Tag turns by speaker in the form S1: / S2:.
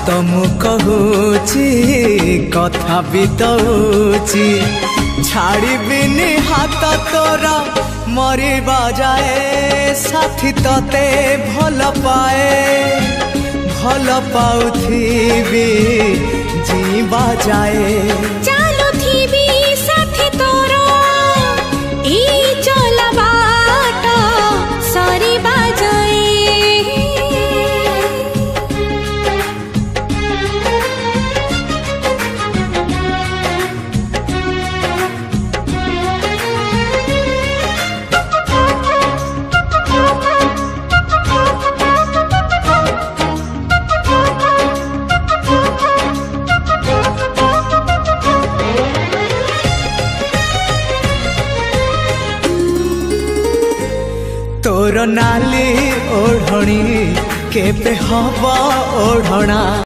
S1: सत मु कहूची कथा बितौची छाड़बिनी हाथ तोरा मरिबा जाए साथी तते भल पाए भल पाउथिबी जीवा जाए
S2: चालू थीबी साथी तोरा ई चला बाट सरिबा जाए
S1: तोर नाली ओढ़णी केबे हवा ओढ़णा।